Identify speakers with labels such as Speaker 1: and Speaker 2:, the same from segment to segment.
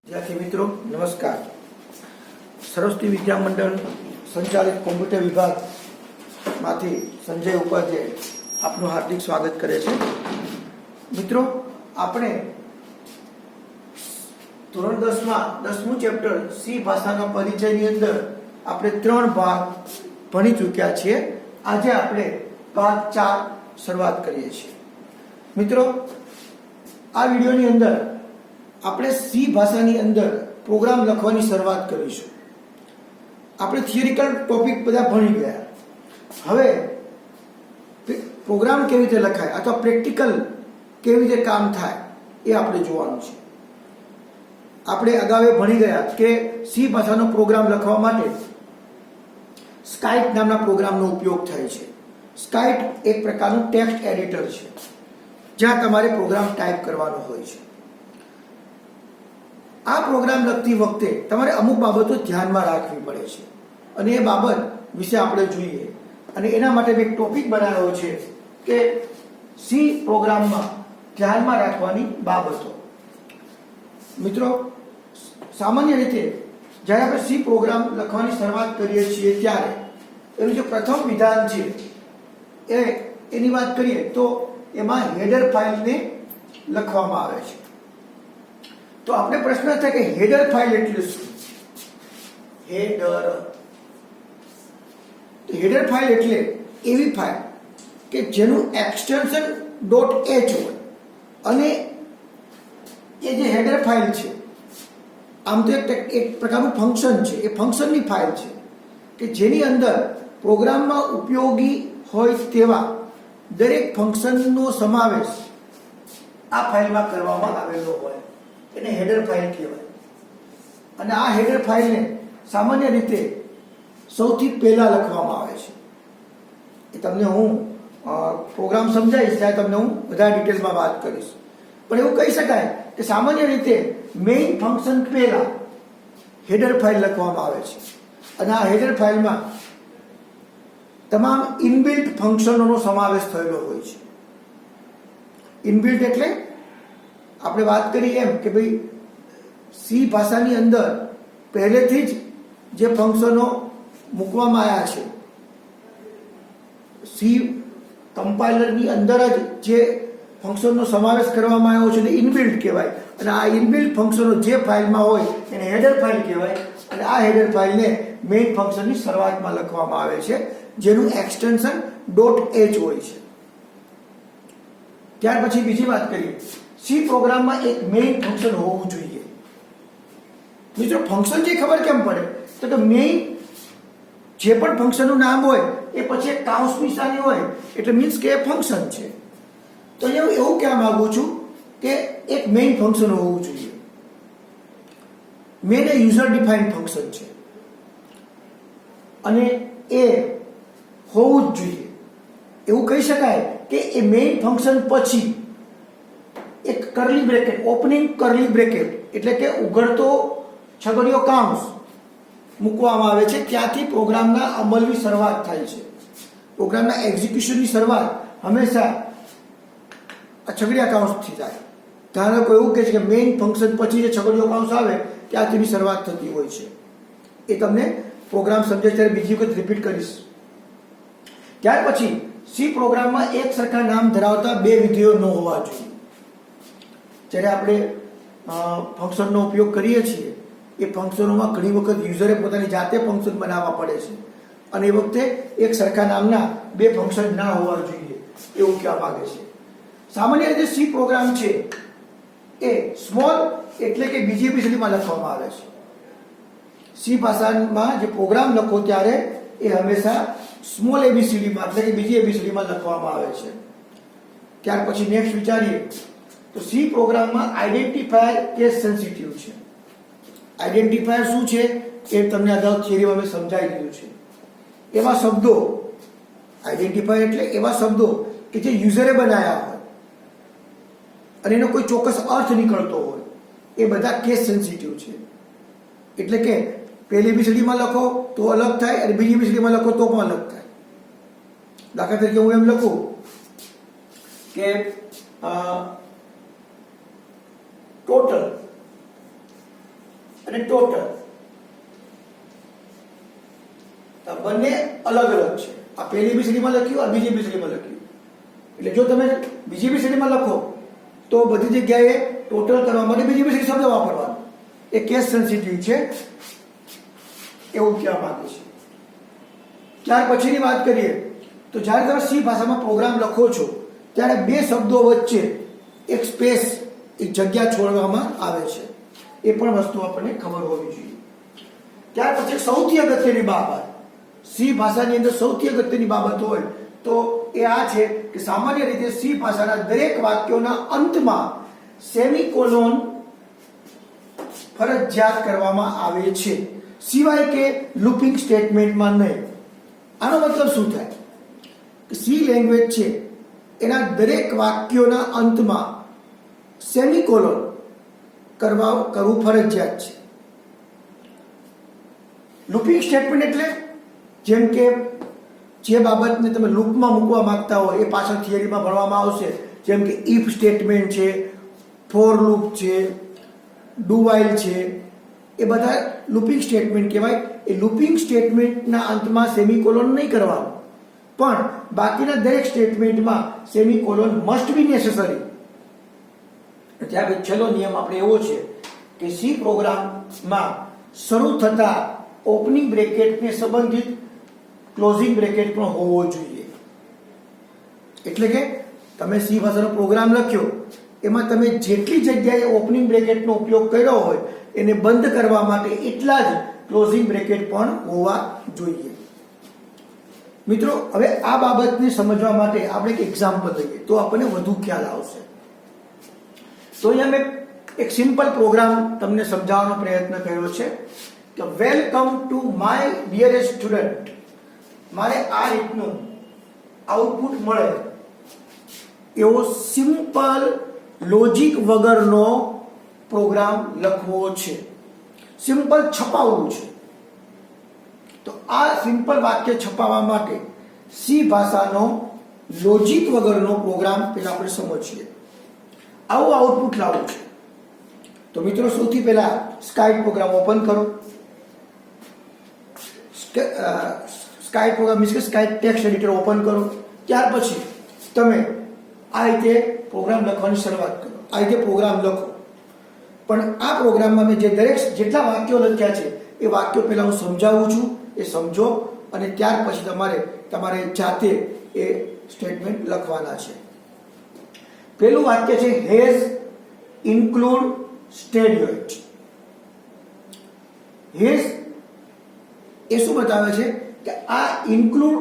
Speaker 1: विद्यार्थी मित्रों नमस्कार। सरस्वती विद्या मंडल संचालित कॉम्प्यूटर विभाग माथी संजय उपाध्याय आपનું हार्दिक स्वागत करे छे। मित्रों આપણે ધોરણ 10 માં 10મું ચેપ્ટર સી ભાષાના પરિચયની અંદર આપણે 3 ભાગ ભણી ચૂક્યા છીએ। આજે આપણે ભાગ 4 શરૂઆત કરીએ છીએ। મિત્રો આ વિડિયોની અંદર આપણે સી ભાષાની અંદર પ્રોગ્રામ લખવાની શરૂઆત કરીશું। આપણે થિયરિકલ ટોપિક બધા ભણી ગયા, હવે પ્રોગ્રામ કેવી રીતે લખાય અથવા પ્રેક્ટિકલ કેવી રીતે કામ થાય એ આપણે જોવાનું છે। આપણે અગાઉ ભણી ગયા કે સી ભાષાનો પ્રોગ્રામ લખવા માટે સ્કાઇપ નામના પ્રોગ્રામનો ઉપયોગ થાય છે। સ્કાઇપ એક પ્રકારનું ટેક્સ્ટ એડિટર છે જ્યાં તમારે પ્રોગ્રામ ટાઈપ કરવાનો હોય છે। આ પ્રોગ્રામ લખતી વખતે તમારે અમુક બાબતો ધ્યાનમાં રાખવી પડે છે અને એ બાબત વિશે આપણે જોઈએ અને એના માટે મેં એક ટોપિક બનાવ્યો છે કે સી પ્રોગ્રામમાં ધ્યાનમાં રાખવાની બાબતો। મિત્રો સામાન્ય રીતે જ્યારે આપણે સી પ્રોગ્રામ લખવાની શરૂઆત કરીએ છીએ ત્યારે એનું જે પ્રથમ વિધાન છે એની વાત કરીએ તો એમાં હેડર ફાઇલને લખવામાં આવે છે। तो आपने प्रश्न था कि हेडर फाइल एटले शुं? हेडर फाइल एटले एवी फाइल के जेनु एक्सटेंशन .h होय अने ए जे हेडर फाइल छे आम तो एक प्रकारનું फंक्शन छे। ए फंक्शननी फाइल छे के जेनी अंदर प्रोग्रामમાં उपयोगी होय तेवा दरेक फंक्शनનો समावेश आ फाइलમાં કરવામાં આવેલો હોય એને હેડર ફાઇલ કહેવાય। અને આ હેડર ફાઇલને સામાન્ય રીતે સૌથી પહેલા લખવામાં આવે છે। એ તમને હું પ્રોગ્રામ સમજાવીશ ત્યારે તમને હું બધા ડિટેલ્સમાં વાત કરીશ, પણ એવું કહી શકાય કે સામાન્ય રીતે મેઇન ફંક્શન પહેલા હેડર ફાઇલ લખવામાં આવે છે અને આ હેડર ફાઇલમાં તમામ ઇનબિલ્ટ ફંક્શનોનો સમાવેશ થયેલો હોય છે। ઇનબિલ્ટ એટલે આપણે વાત કરી એમ કે ભાઈ સી ભાષાની અંદર પહેલેથી જ જે ફંક્શનો મૂકવામાં આવ્યા છે, સી કમ્પાઇલરની અંદર જ જે ફંક્શનનો સમાવેશ કરવામાં આવ્યો છે એને ઇનબિલ્ટ કહેવાય અને આ ઇનબિલ્ટ ફંક્શનો જે ફાઇલમાં હોય એને હેડર ફાઇલ કહેવાય અને આ હેડર ફાઇલને મેઇન ફંક્શનની શરૂઆતમાં લખવામાં આવે છે જેનું એક્સટેન્શન .h હોય છે। ત્યાર પછી બીજી વાત કરીએ, સી પ્રોગ્રામમાં એક મેઇન ફંક્શન હોવું જોઈએ। મિત્રો ફંક્શન જે ખબર કેમ પડે તો કે મેઇન જે પણ ફંક્શનનું નામ હોય એ પછી એક કાઉન્સ નિશાની હોય એટલે મીન્સ કે એ ફંક્શન છે। તો એવું કહેવા માંગુ છું કે એક મેઇન ફંક્શન હોવું જોઈએ। મેઇન એ યુઝર ડિફાઇન્ડ ફંક્શન છે અને એ હોવું જ જોઈએ। એવું કહી શકાય કે એ મેઇન ફંક્શન પછી એક કરલી બ્રેકેટ, ઓપનિંગ કરલી બ્રેકેટ એટલે કે ઉઘડતો છગડીયો કૌંસ મૂકવામાં આવે છે, ત્યાંથી પ્રોગ્રામના અમલની શરૂઆત થાય છે। પ્રોગ્રામના એક્ઝિક્યુશનની શરૂઆત હંમેશા આ છગડીયા કૌંસથી થાય। ધારો કોઈ એવું કહે છે કે મેઇન ફંક્શન પછી જે છગડીયો કૌંસ આવે ત્યાંથી શરૂઆત થતી હોય છે। એ તમને પ્રોગ્રામ સમજાય ત્યારે બીજી વખત રિપીટ કરીશ। ત્યાર પછી સી પ્રોગ્રામમાં એક સરખા નામ ધરાવતા બે વિધેયો ન હોવા જોઈએ। જ્યારે આપણે ફંક્શનનો ઉપયોગ કરીએ છીએ એ ફંક્શનોમાં ઘણી વખત યુઝરે પોતાની જાતે ફંક્શન બનાવવા પડે છે અને એ વખતે એક સરખા નામના બે ફંક્શન ના હોવા જોઈએ એવું કહેવા માંગે છે। સામાન્ય રીતે સી પ્રોગ્રામ છે એ સ્મોલ એટલે કે બીજી એબીસીડીમાં લખવામાં આવે છે। સી ભાષામાં જે પ્રોગ્રામ લખો ત્યારે એ હંમેશા સ્મોલ એબીસીડીમાં એટલે કે બીજી એબીસીડીમાં લખવામાં આવે છે। ત્યાર પછી નેક્સ્ટ વિચારીએ તો સી પ્રોગ્રામમાં આઈડેન્ટિફાયર કેસ સેન્સિટિવ છે। આઈડેન્ટિફાયર શું છે એ તમને અગાઉ થિયરીમાં મેં સમજાવી દીધું છે। એવા શબ્દો, આઈડેન્ટિફાયર એટલે એવા શબ્દો કે જે યુઝરે બનાવ્યા હોય અને એનો કોઈ ચોક્કસ અર્થ નીકળતો હોય એ બધા કેસ સેન્સિટિવ છે। એટલે કે પહેલી એબીસીડીમાં લખો તો અલગ થાય અને બીજી એબીસીડીમાં લખો તો પણ અલગ થાય। દાખલા તરીકે હું એમ લખું કે ટોટલ અને ટોટલ આ બંને અલગ અલગ છે. આ પહેલી એબીસીડીમાં લખ્યું, આ બીજી એબીસીડીમાં લખ્યું. એટલે જો તમે બીજી એબીસીડીમાં લખો તો બધી જગ્યાએ ટોટલ કરવા માટે બીજી એબીસીડી શબ્દ વાપરવાનો. એ કેસ સેન્સિટિવ છે એવું કહેવા માંગે છે. ત્યાર પછીની વાત કરીએ તો જ્યારે તમે સી ભાષામાં પ્રોગ્રામ લખો છો ત્યારે બે શબ્દો વચ્ચે એક સ્પેસ, એક જગ્યા છોડવામાં આવે છે. એ પણ વસ્તુ આપણને ખબર હોવી જોઈએ. ત્યાર પછી સૌથી અગત્યની બાબત, સી ભાષાની અંદર સૌથી અગત્યની બાબત હોય તો એ આ છે કે સામાન્ય રીતે સી ભાષાના દરેક વાક્યોના અંતમાં સેમિકોલોન ફરજિયાત કરવામાં આવે છે, સિવાય કે લૂપિંગ સ્ટેટમેન્ટમાં નહીં. આનો મતલબ શું થાય કે સી લેંગ્વેજ છે એના દરેક વાક્યોના અંતમાં સેમિકોલોન કરવું ફરજિયાત છે. લૂપિંગ સ્ટેટમેન્ટ એટલે જેમ કે જે બાબતને તમે લૂપમાં મૂકવા માંગતા હોય એ પાછળ થિયરીમાં ભણવામાં આવશે. જેમ કે ઇફ સ્ટેટમેન્ટ છે, ફોર લૂપ છે, ડુ વાઇલ છે, એ બધા લૂપિંગ સ્ટેટમેન્ટ કહેવાય. એ લૂપિંગ સ્ટેટમેન્ટના અંતમાં સેમિકોલોન નહીં કરવાનું, પણ બાકીના દરેક સ્ટેટમેન્ટમાં સેમિકોલોન મસ્ટ બી નેસેસરી. ત્યાં છેલ્લો નિયમ આપણે એવો છે કે સી પ્રોગ્રામમાં શરૂ થતા ઓપનિંગ બ્રેકેટને સંબંધિત ક્લોઝિંગ બ્રેકેટ પણ હોવો જોઈએ. એટલે કે તમે સી ભાષાનો પ્રોગ્રામ લખ્યો એમાં તમે જેટલી જગ્યાએ ઓપનિંગ બ્રેકેટનો ઉપયોગ કર્યો હોય એને બંધ કરવા માટે એટલા જ ક્લોઝિંગ બ્રેકેટ પણ હોવા જોઈએ. મિત્રો, હવે આ બાબતને સમજવા માટે આપણે એક એક્ઝામ્પલ લઈએ તો આપણને વધુ ખ્યાલ આવશે. તો અહીંયા મેં એક સિમ્પલ પ્રોગ્રામ તમને સમજાવવાનો પ્રયત્ન કર્યો છે કે welcome to my dearest student. મારે આ રીતનું આઉટપુટ મળે એવો સિમ્પલ લોજિક વગરનો પ્રોગ્રામ લખવો છે, સિમ્પલ છપાવવું છે. તો આ સિમ્પલ વાક્ય છપાવવા માટે સી ભાષાનો લોજિક વગરનો પ્રોગ્રામ પહેલા આપણે સમજીએ. આવું આઉટપુટ લાવવું છે. તો મિત્રો, સૌથી પહેલા સ્કાઇપ પ્રોગ્રામ ઓપન કરો. સ્કાઇપ પ્રોગ્રામ મીન્સ કે સ્કાઇપ ટેક્સ્ટ એડિટર ઓપન કરો. ત્યાર પછી તમે આ રીતે પ્રોગ્રામ લખવાની શરૂઆત કરો. આ રીતે પ્રોગ્રામ લખો. પણ આ પ્રોગ્રામમાં મેં જેટલા વાક્યો લખ્યા છે એ વાક્યો પહેલા હું સમજાવું છું, એ સમજો અને ત્યાર પછી તમારે જાતે એ સ્ટેટમેન્ટ લખવાના છે. પહેલું વાક્ય છે હેઝ ઇન્ક્લુડ સ્ટેડિયોઇટ. હેઝ એ શું બતાવે છે કે આ ઇન્ક્લુડ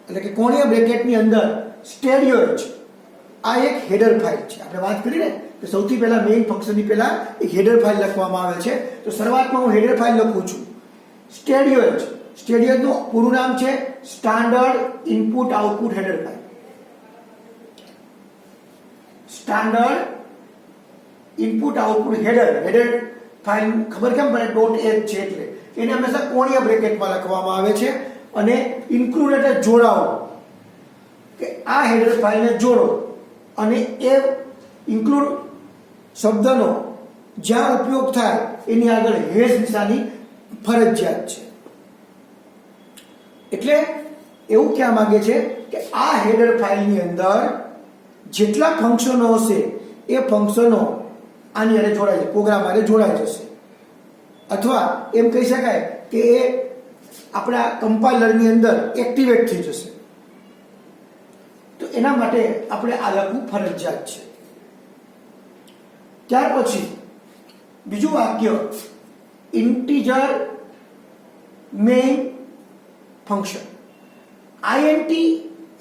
Speaker 1: એટલે કે કોણીય બ્રેકેટની અંદર સ્ટેડિયોઇટ આ એક હેડર ફાઇલ છે. આપણે વાત કરી ને કે સૌથી પહેલા મેઇન ફંક્શનની પહેલા એક હેડર ફાઇલ લખવામાં આવે છે. તો શરૂઆતમાં હું હેડર ફાઇલ લખું છું. સ્ટેડિયોઇટ, સ્ટેડિયોઇટનું પૂરું નામ છે standard input output header file. Standard input output header file ખબર કેમ પડે? .h છે એટલે એને હંમેશા કોણીય બ્રેકેટમાં લખવામાં આવે છે. અને ઇન્ક્લુડ એટલે જોડાવો, કે આ હેડર ફાઇલને જોડો. અને એ ઇન્ક્લુડ શબ્દનો જ્યાં ઉપયોગ થાય એની આગળ હેઝ નિશાની ફરજિયાત છે. એટલે એવું કહેવા માંગે છે કે આ હેડર ફાઇલની અંદર જેટલા ફંક્શનો હશે એ ફંક્શનો આની હારે જોડાય, પ્રોગ્રામ હારે જોડાઈ જશે. અથવા એમ કહી શકાય કે એ આપણા કમ્પાઇલરની અંદર એક્ટિવેટ થઈ જશે. તો એના માટે આપણે આ લખવું ફરજિયાત છે. ત્યાર પછી બીજું વાક્ય ઇન્ટીજર મેઇન ફંક્શન. આઈએનટી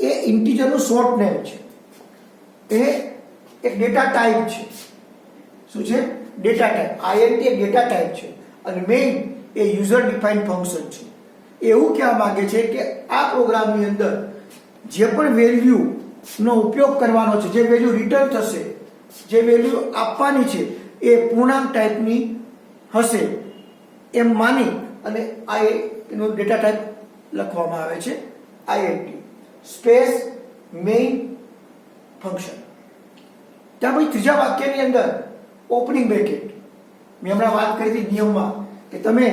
Speaker 1: એ ઇન્ટીજરનું શોર્ટ નેમ છે. એ એક ડેટા ટાઈપ છે. શું છે? Data type. આઈએનટી એક ડેટા ટાઈપ છે અને મેઇન એ યુઝર ડિફાઇન્ડ ફંક્શન છે. એવું કહેવા માંગે છે કે આ પ્રોગ્રામની અંદર જે પણ વેલ્યુનો ઉપયોગ કરવાનો છે, જે વેલ્યુ રિટર્ન થશે, જે વેલ્યુ આપવાની છે એ પૂર્ણાંક ટાઈપની હશે એમ માની અને આ એનો ડેટા ટાઈપ લખવામાં આવે છે આઈએનટી સ્પેસ મેઇન ફંક્શન. ત્યાં પછી ત્રીજા વાક્યની અંદર ઓપનિંગ બ્રેકેટ. મેં હમણાં વાત કરી હતી નિયમમાં કે તમે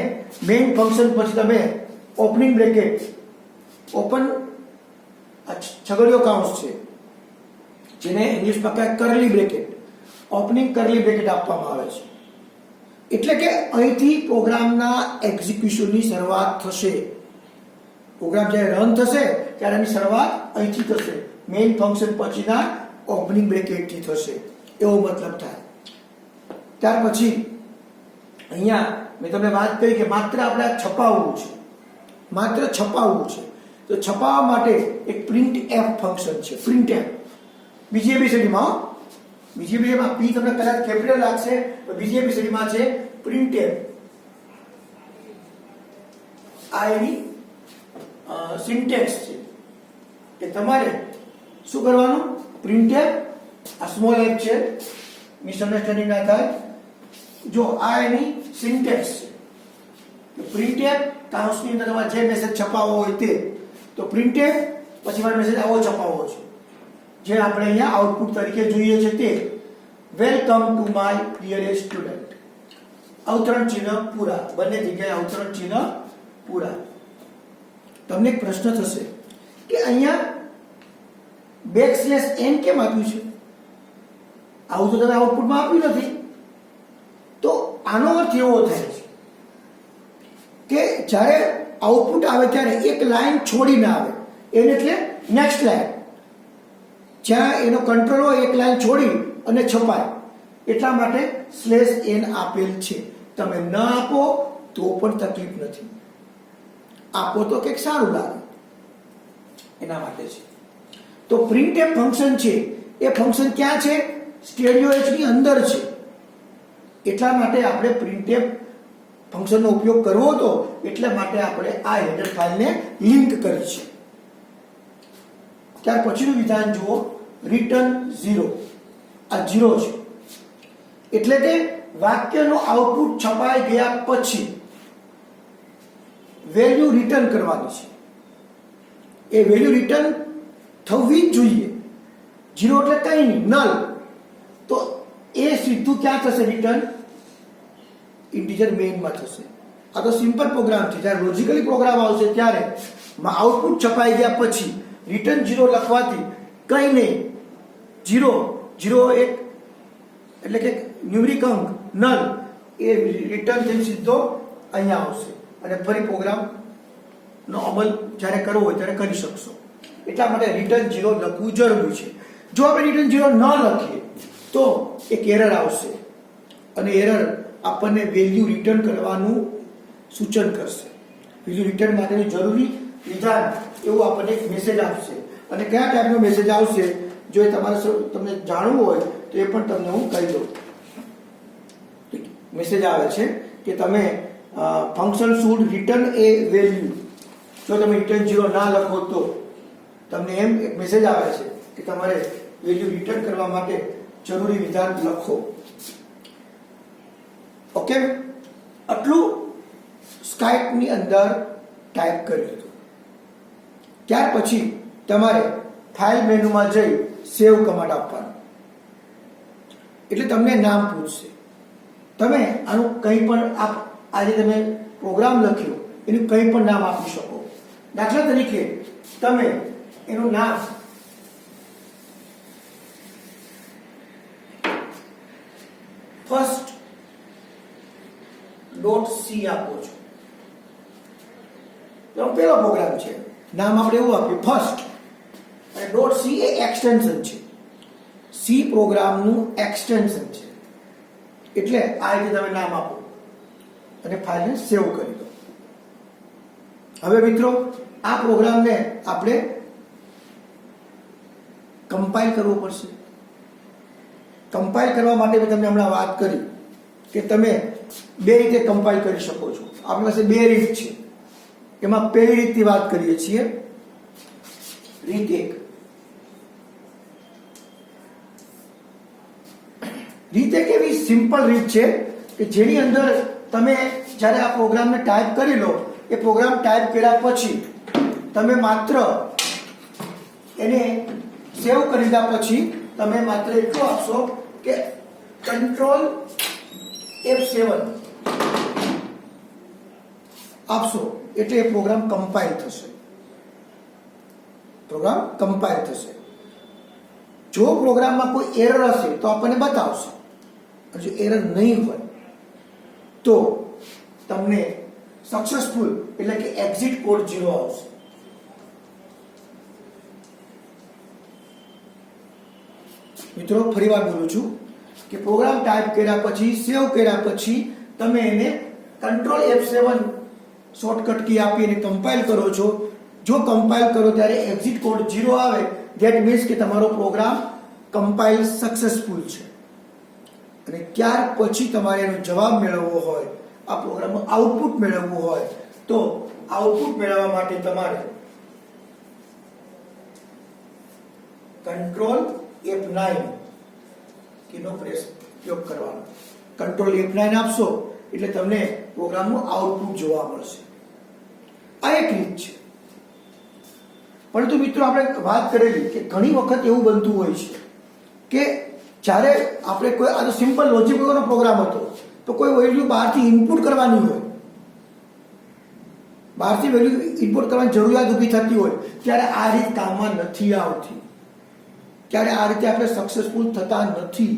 Speaker 1: મેઇન ફંક્શન પછી તમે ઓપનિંગ બ્રેકેટ, ઓપન છગડીયો કાઉન્સ છે જેને ઇંગ્લિશમાં કહે curly bracket, opening curly bracket આપવામાં આવે છે. એટલે કે અહીંથી પ્રોગ્રામના એક્ઝિક્યુશનની શરૂઆત થશે. પ્રોગ્રામ જ્યારે રન થશે ત્યારે એની શરૂઆત અહીંથી થશે, મેઇન ફંક્શન પછીના ઓપનિંગ બ્રેકેટથી થશે, એવો મતલબ થાય. ત્યાર પછી અહીંયા મેં તમને વાત કરી કે માત્ર આપણે છપાવવું છે, માત્ર છપાવવું છે. તો છપાવવા માટે એક પ્રિન્ટ એફ ફંક્શન છે, પ્રિન્ટ એફ. બીજી એબીસીડીમાં પી તમને કદાચ કેપિટલ લાગશે, તો બીજી એબીસીડીમાં છે પ્રિન્ટ એફ. આ એની સિન્ટેક્સ છે કે તમારે શું કરવાનું, પ્રિન્ટ એફ, આ સ્મોલ એફ છે, મિસઅન્ડરસ્ટેન્ડિંગ ના થાય. જો આ એની સિન્ટેક્સ છે, પ્રિન્ટ એફ કાઉન્સની અંદર તમારે જે મેસેજ છપાવવો હોય તે, તો પ્રિન્ટ એફ પછી મારો મેસેજ આવો છપાવવો છે જે આપણે અહીંયા આઉટપુટ તરીકે જોઈએ છે તે, welcome to my dearest student, અવતરણ ચિહ્ન પૂરા, બંને જગ્યાએ અવતરણ ચિહ્ન પૂરા. તમને એક પ્રશ્ન થશે કે અહીંયા બેકસ્લેશ n કેમ આપ્યું છે? આવું તો તમે આઉટપુટમાં આપ્યું નથી. તો આનો અર્થ એવો થાય છે કે જ્યારે આઉટપુટ આવે ત્યારે એક લાઈન છોડીને આવે, એને એટલે નેક્સ્ટ લાઈન, જ્યાં એનો કંટ્રોલ હોય એક લાઈન છોડી અને છપાય, એટલા માટે /n આપેલ છે. તમે ન આપો તો પણ તકલીફ નથી, આપો તો કંઈક સારું લાગે, એના માટે છે. તો પ્રિન્ટએફ ફંક્શન છે એ ફંક્શન ક્યાં છે? સ્ટેરિયો એચ ની અંદર છે. એટલા માટે આપણે પ્રિન્ટએફ ફંક્શનનો ઉપયોગ કરવો હતો, એટલા માટે આપણે આ હેડર ફાઇલને લિંક કરી છે. ત્યાર પછીનું વિધાન જુઓ, રિટર્ન 0. આ 0 છે એટલે કે વાક્યનું આઉટપુટ છપાઈ ગયા પછી વેલ્યુ રિટર્ન કરવાની છે. એ વેલ્યુ રિટર્ન થવી જ જોઈએ. 0 એટલે કંઈ નહીં, નલ. તો એ સીધું ક્યાં થશે રિટર્ન? ઇન્ટીજર મેઇનમાં થશે. આ તો સિમ્પલ પ્રોગ્રામ છે. જ્યારે લોજિકલી પ્રોગ્રામ આવશે ત્યારે આઉટપુટ છપાઈ ગયા પછી રિટર્ન 0 લખવાથી કંઈ નહીં, 0 એક એટલે કે ન્યુમેરિક અંક નલ, એ રિટર્ન થઈને સીધો અહીંયા આવશે અને ફરી પ્રોગ્રામનો અમલ જ્યારે કરવો હોય ત્યારે કરી શકશો. એટલા માટે રિટર્ન 0 લખવું જરૂરી છે. જો આપણે રિટર્ન 0 ન લખીએ તો એક એરર આવશે અને એરર આપણને વેલ્યુ રિટર્ન કરવાનું સૂચન કરશે. વેલ્યુ રિટર્ન માટેની જરૂરી વિધાન એવું આપણને એક મેસેજ આપશે. અને કયા ટાઈપનો મેસેજ આવશે જો એ તમને જાણવું હોય તો એ પણ તમને હું કહી દઉં. મેસેજ આવે છે કે તમે function should return A value. જો તમે રિટર્ન 0 ના લખો તો તમને એમ એક મેસેજ આવે છે કે તમારે વેલ્યુ રિટર્ન કરવા માટે જરૂરી વિધાન લખો. ઓકે, આટલું સ્કાઇપની અંદર ટાઈપ કરી દીધું. ત્યાર પછી તમારે ફાઇલ મેનુમાં જઈ સેવ કમાન્ડ આપવાનું. એટલે તમને નામ પૂછશે. તમે આનું કંઈ પણ આજે તમે પ્રોગ્રામ લખ્યો એનું કંઈ પણ નામ આપી શકો. દાખલા તરીકે તમે એનું નામ first.c આપો છો. તો પેલો પ્રોગ્રામ છે, નામ આપણે એવું આપ્યું ફર્સ્ટ, અને .c એ એક્સટેન્શન છે. સી પ્રોગ્રામનું એક્સટેન્શન છે. એટલે આ રીતે તમે નામ આપો અને ફાઇલને સેવ કરી દો. હવે મિત્રો આ પ્રોગ્રામને આપણે કમ્પાઇલ કરવો પડશે. કમ્પાઇલ કરવા માટે મેં તમને હમણાં વાત કરી કે તમે બે રીતે કમ્પાઇલ કરી શકો છો. આપણી પાસે બે રીત છે. એમાં પહેલી રીતની વાત કરીએ છીએ, રીત 1. રીત એક એવી સિમ્પલ રીત છે કે જેની અંદર તમે જ્યારે આ પ્રોગ્રામને ટાઈપ કરી લો, એ પ્રોગ્રામ ટાઈપ કર્યા પછી તમે માત્ર એને સેવ કરી દીધા પછી તમે માત્ર એટલું આપશો કે કંટ્રોલ F7 આપશો એટલે એ પ્રોગ્રામ કમ્પાઇલ થશે. પ્રોગ્રામ કમ્પાઇલ થશે. જો પ્રોગ્રામમાં કોઈ એરર હશે તો આપણને બતાવશે. જો એરર નહીં હોય તો તમને સક્સેસફુલ એટલે કે એક્ઝિટ કોડ 0 આવશે. મિત્રો ફરીવાર બોલું છું કે પ્રોગ્રામ ટાઈપ કર્યા પછી સેવ કર્યા પછી તમે એને કંટ્રોલ F7 શોર્ટકટ કી આપી અને કમ્પાઇલ કરો છો. જો કમ્પાઇલ કરો ત્યારે એક્ઝિટ કોડ 0 આવે, ધેટ મીન્સ કે તમારો પ્રોગ્રામ કમ્પાઇલ સક્સેસફુલ છે. અને ત્યાર પછી તમારે એનો જવાબ મેળવવો હોય, આ પ્રોગ્રામનું આઉટપુટ મેળવવું હોય તો આઉટપુટ મેળવવા માટે તમારે કંટ્રોલ F9 કીનો ઉપયોગ કરવાનો. કંટ્રોલ F9 આપશો એટલે તમને પ્રોગ્રામનું આઉટપુટ જોવા મળશે. આ એક રીત છે. પરંતુ મિત્રો આપણે વાત કરેલી કે ઘણી વખત એવું બનતું હોય છે કે જ્યારે આપણે કોઈ આ તો સિમ્પલ લોજિક વગરનો પ્રોગ્રામ હતો તો કોઈ વેલ્યુ બહારથી ઇનપુટ કરવાની હોય, બહારથી વેલ્યુ ઇનપુટ કરવાની જરૂરિયાત ઊભી થતી હોય ત્યારે આ રીત કામમાં નથી આવતી, ત્યારે આ રીતે આપણે સક્સેસફુલ થતા નથી.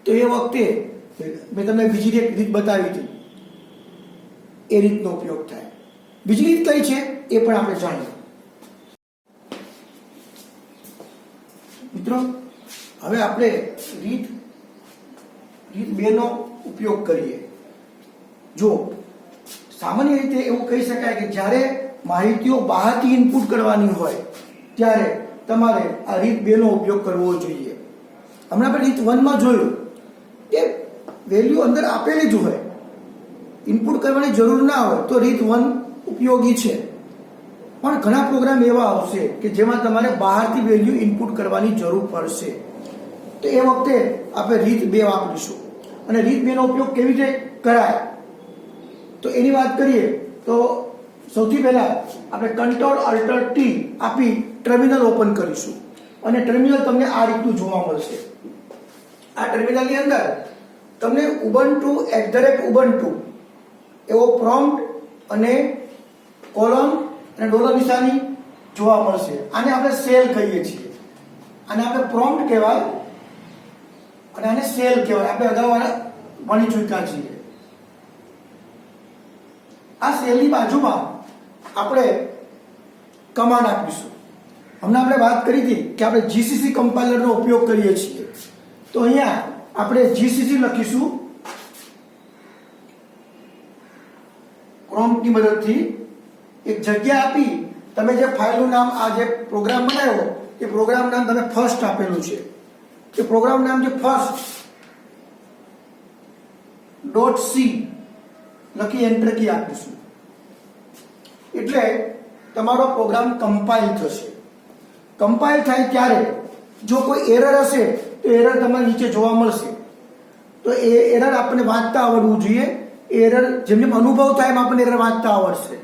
Speaker 1: તો એ વખતે મેં તમને બીજી એક રીત બતાવી હતી, એ રીતનો ઉપયોગ થાય. બીજી રીત કઈ છે એ પણ આપણે જાણીએ. મિત્રો હવે આપણે રીત 2 નો ઉપયોગ કરીએ. જો સામાન્ય રીતે એવું કહી શકાય કે જ્યારે માહિતીઓ બહારથી ઇનપુટ કરવાની હોય ત્યારે તમારે આ રીત 2 નો ઉપયોગ કરવો જોઈએ. હમણાં આપણે રીત 1 માં જોયું કે વેલ્યુ અંદર આપેલી જ હોય, ઇનપુટ કરવાની જરૂર ના હોય તો રીત 1 ઉપયોગી છે. પણ ઘણા પ્રોગ્રામ એવા આવશે કે જેમાં તમારે બહારથી વેલ્યુ ઇનપુટ કરવાની જરૂર પડશે, તો એ વખતે આપણે રીત 2 વાપરીશું. અને રીત 2 નો ઉપયોગ કેવી રીતે કરાય તો એની વાત કરીએ તો સૌથી પહેલા આપણે કંટ્રોલ અલ્ટર ટી આપી ટર્મિનલ ઓપન કરીશું અને ટર્મિનલ તમને આ રીતનું જોવા મળશે. આ ટર્મિનલની અંદર તમને ubuntu એવો પ્રોમ્પ્ટ અને કોલમ અને ડોલર નિશાની જોવા મળશે. આને આપણે શેલ કહીએ છીએ. આને આપણે પ્રોમ્પ્ટ કહેવાય અને આને શેલ કહેવાય. આપણે અગાઉ ભણી ચૂક્યા છીએ. આ શેલની બાજુમાં આપણે કમાન્ડ આપીશું. હમણાં આપણે વાત કરી હતી કે આપણે જીસીસી કમ્પાઇલરનો ઉપયોગ કરીએ છીએ, તો અહીંયા આપણે જીસીસી લખીશું પ્રોમ્પ્ટની મદદથી. એક જગ્યા આપી તમે જે ફાઇલનું નામ, આ જે પ્રોગ્રામ બનાવ્યો એ પ્રોગ્રામ નામ તમે ફર્સ્ટ આપેલું છે, એ પ્રોગ્રામ નામ જે first.c લખી એન્ટર કી આપીશું એટલે તમારો પ્રોગ્રામ કમ્પાઇલ થશે. કમ્પાઇલ થાય ત્યારે જો કોઈ એરર હશે તો એરર તમને નીચે જોવા મળશે. તો એ એરર આપણને વાંચતા આવડવું જોઈએ. એ એરર જેમ જેમ અનુભવ થાય એમ આપણને એરર વાંચતા આવડશે.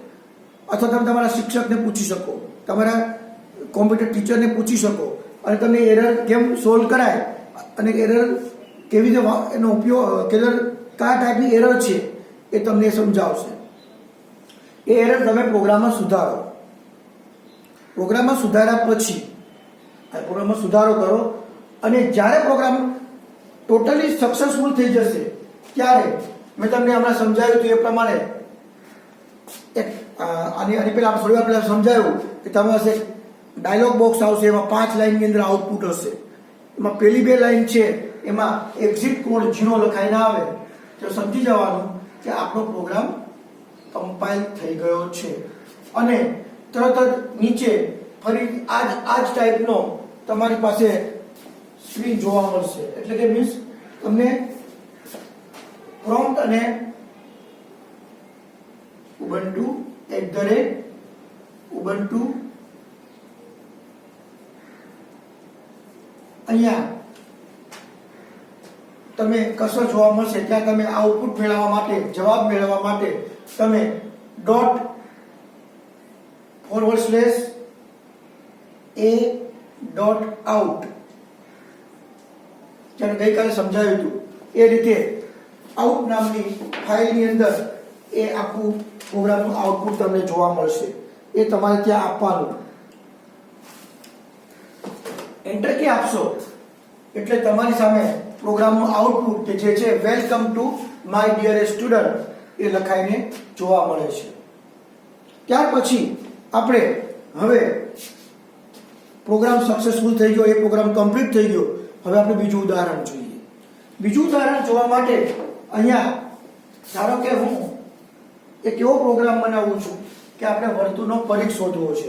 Speaker 1: અથવા તમે તમારા શિક્ષકને પૂછી શકો, તમારા કોમ્પ્યુટર ટીચરને પૂછી શકો અને તમને એરર કેમ સોલ્વ કરાય અને એરર કેવી રીતે એનો ઉપયોગ, કયા ટાઈપની એરર છે એ તમને સમજાવશે. એ એરર તમે પ્રોગ્રામમાં સુધારો. પ્રોગ્રામમાં સુધાર્યા પછી પ્રોગ્રામમાં સુધારો કરો અને જ્યારે પ્રોગ્રામ ટોટલી સક્સેસફુલ થઈ જશે ત્યારે મેં તમને હમણાં સમજાવ્યું હતું એ પ્રમાણે એક આની પહેલા થોડી વાર પહેલા સમજાયું કે તમારી પાસે ડાયલોગ બોક્સ આવશે, એમાં 5 લાઇનની અંદર આઉટપુટ હશે. એમાં પહેલી 2 લાઇન છે એમાં એક્ઝિટ કોડ 0 લખાઈને આવે તો સમજી જવાનું કે આપણો પ્રોગ્રામ કમ્પાઇલ થઈ ગયો છે. અને તરત જ નીચે ફરી આ જ ટાઈપનો તમારી પાસે સ્ક્રીન જોવા મળશે. એટલે કે મીન્સ તમને પ્રોમ્પ્ટ અને ubuntu અહીંયા તમે કર્સર જોવા મળશે. ત્યાં તમે આઉટપુટ મેળવવા માટે, જવાબ મેળવવા માટે તમે ./a.out જેને ગઈકાલે સમજાવ્યું હતું એ રીતે આઉટ નામની ફાઇલની અંદર એ આખું પ્રોગ્રામનું આઉટપુટ તમને જોવા મળશે. એ તમારે ત્યાં આપવાનું. એન્ટર કી આપશો એટલે તમારી સામે પ્રોગ્રામનું આઉટપુટ કે જે છે welcome to my dearest student એ લખાઈને જોવા મળે છે. ત્યાર પછી આપણે હવે પ્રોગ્રામ સક્સેસફુલ થઈ ગયો, એ પ્રોગ્રામ કમ્પ્લીટ થઈ ગયો. હવે આપણે બીજું ઉદાહરણ જોઈએ. બીજું ઉદાહરણ જોવા માટે અહીંયા ધારો કે હું એક એવો પ્રોગ્રામ બનાવું છું કે આપણે વર્તુળનો પરિઘ શોધવો છે.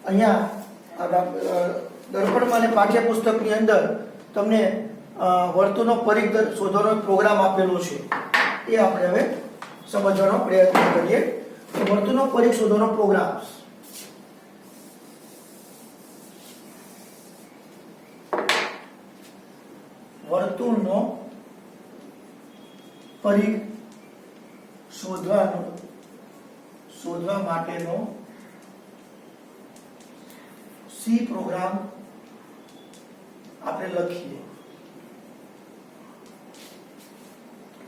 Speaker 1: અહીંયા દર્પણમાં અને પાઠ્યપુસ્તકની અંદર તમને વર્તુળનો પરિઘ શોધવાનો પ્રોગ્રામ આપેલો છે. એ આપણે હવે સમજવાનો પ્રયત્ન કરીએ. વર્તુળનો પરિઘ શોધવાનો પ્રોગ્રામ. વર્તુળનો પરિઘ શોધવા માટેનો સી પ્રોગ્રામ આપણે લખીએ.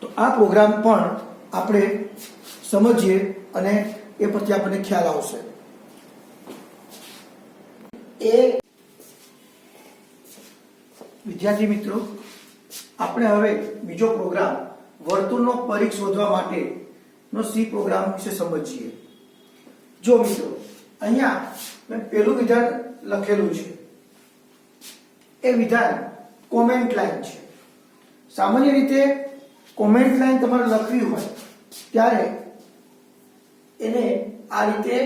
Speaker 1: તો આ પ્રોગ્રામ પણ આપણે સમજીએ અને એ પરથી આપણને ખ્યાલ આવશે. એ વિદ્યાર્થી મિત્રો, આપણે હવે બીજો પ્રોગ્રામ વર્તુળનો પરિઘ શોધવા માટેનો સી પ્રોગ્રામ વિશે સમજીએ. જો મિત્રો, અહીંયા મેં પહેલું વિધાન લખેલું છે. એ વિધાન કોમેન્ટ લાઈન છે. સામાન્ય રીતે કોમેન્ટ લાઈન તમારે લખવી હોય ત્યારે એને આ રીતે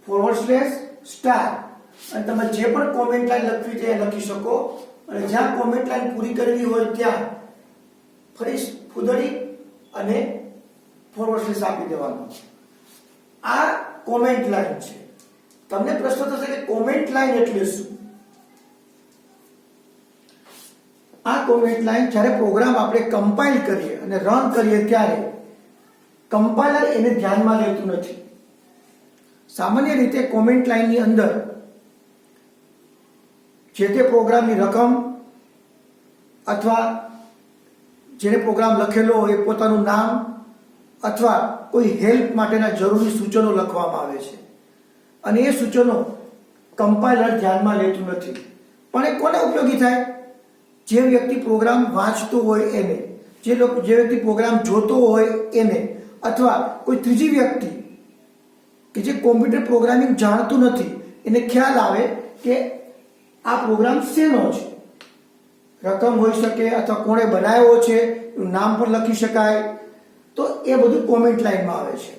Speaker 1: // અને તમે જે પણ કોમેન્ટ લાઈન લખવી છે એ લખી શકો. અને જ્યાં કોમેન્ટ લાઈન પૂરી કરવી હોય ત્યાં ફરી ફૂદડી અને // આપી દેવાનું. આ કોમેન્ટ લાઈન છે. તમને પ્રશ્ન થશે કે કોમેન્ટ લાઈન એટલે શું? આ કોમેન્ટ લાઈન જ્યારે પ્રોગ્રામ આપણે કમ્પાઇલ કરીએ અને રન કરીએ ત્યારે કમ્પાઇલર એને ધ્યાનમાં લેતું નથી. સામાન્ય રીતે કોમેન્ટ લાઈનની અંદર જે તે પ્રોગ્રામની રકમ અથવા જેને પ્રોગ્રામ લખેલો હોય પોતાનું નામ અથવા કોઈ હેલ્પ માટેના જરૂરી સૂચનો લખવામાં આવે છે. અને એ સૂચનો કમ્પાઇલર ધ્યાનમાં લેતું નથી. પણ એ કોને ઉપયોગી થાય? જે વ્યક્તિ પ્રોગ્રામ વાંચતો હોય એને, જે વ્યક્તિ પ્રોગ્રામ જોતો હોય એને, અથવા કોઈ ત્રીજી વ્યક્તિ કે જે કોમ્પ્યુટર પ્રોગ્રામિંગ જાણતું નથી એને ખ્યાલ આવે કે આ પ્રોગ્રામ શેનો છે. રકમ હોઈ શકે અથવા કોણે બનાવ્યો છે એનું નામ પણ લખી શકાય. તો એ બધું કોમેન્ટ લાઈનમાં આવે છે.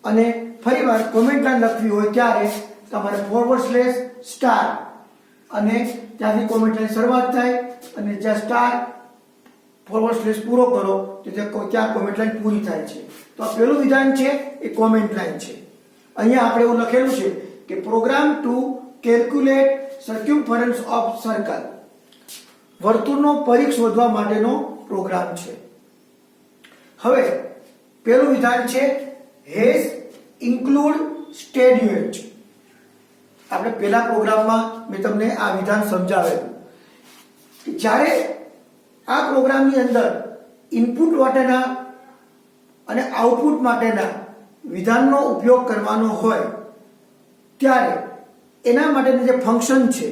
Speaker 1: અને ફરીવાર કોમેન્ટ લાઈન લખવી હોય ત્યારે તમારે // અને ત્યાંથી કોમેન્ટ લાઈન શરૂઆત થાય અને જ્યાં // પૂરો કરો તો ત્યાં કોમેન્ટ લાઈન પૂરી થાય છે. તો આ પહેલું વિધાન છે એ કોમેન્ટ લાઈન છે. અહીંયા આપણે એવું લખેલું છે કે program to calculate circumference of circle. વર્તુળનો પરિઘ શોધવા માટેનો પ્રોગ્રામ છે. હવે પહેલું વિધાન છે હેઝ ઇન્ક્લુડ સ્ટેડ્યુએન્ટ. આપણે પહેલા પ્રોગ્રામમાં મેં તમને આ વિધાન સમજાવેલું. જ્યારે આ પ્રોગ્રામની અંદર ઇનપુટ માટેના અને આઉટપુટ માટેના વિધાનનો ઉપયોગ કરવાનો હોય ત્યારે એના માટેનું જે ફંક્શન છે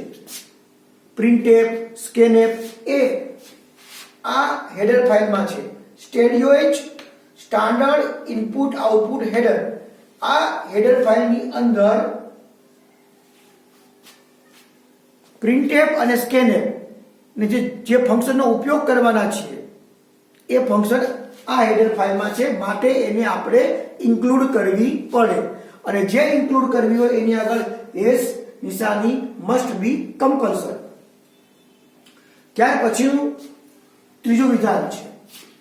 Speaker 1: printf, scanf એ આ હેડર ફાઇલમાં છે. stdoh standard input output header. આ હેડર ફાઇલની અંદર printf અને scanf ને જે ફંક્શનનો ઉપયોગ કરવાના છીએ એ ફંક્શન આ હેડર ફાઇલમાં છે. માટે એને આપણે ઇન્ક્લુડ કરવી પડે. અને જે ઇન્ક્લુડ કરવી હોય એની આગળ એસ નિશાની મસ્ટ બી કમ્પલસરી. ત્યાર પછીનું ત્રીજું વિધાન છે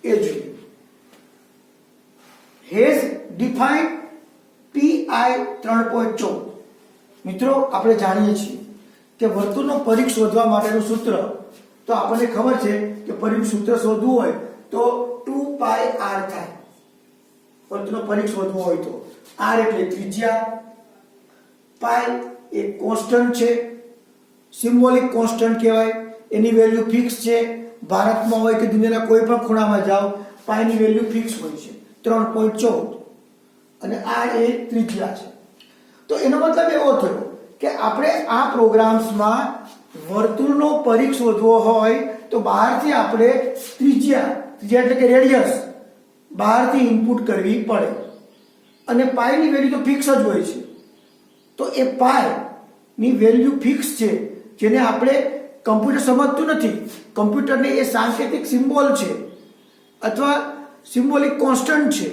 Speaker 1: એ જોઈએ. Has defined PI 3.14. મિત્રો, આપણે જાણીએ છીએ કે વર્તુળનો પરિઘ શોધવા માટેનું સૂત્ર તો આપણને ખબર છે કે પરિઘ સૂત્ર શોધવું હોય તો 2πr થાય. વર્તુળનો પરિઘ શોધવો હોય તો r એટલે ત્રિજ્યા, પાઈ એ કોન્સ્ટન્ટ છે, સિમ્બોલિક કોન્સ્ટન્ટ કહેવાય, એની વેલ્યુ ફિક્સ છે ભારતમાં હોય કે દુનિયાના કોઈ પણ ખૂણામાં જાઓ, પાઈની વેલ્યુ ફિક્સ હોય છે 3.14 અને આ એ ત્રિજ્યા છે. તો એનો મતલબ એવો થયો કે આપણે આ પ્રોગ્રામ્સમાં વર્તુળનો પરિઘ શોધવો હોય તો બહારથી આપણે ત્રિજ્યા એટલે કે રેડિયસ બહારથી ઇનપુટ કરવી પડે અને પાઈની વેલ્યુ તો ફિક્સ જ હોય છે. તો એ પાઈની વેલ્યુ ફિક્સ છે, જેને આપણે કમ્પ્યુટર સમજતું નથી. કમ્પ્યુટરને એ સાંકેતિક સિમ્બોલ છે અથવા સિમ્બોલિક કોન્સ્ટન્ટ છે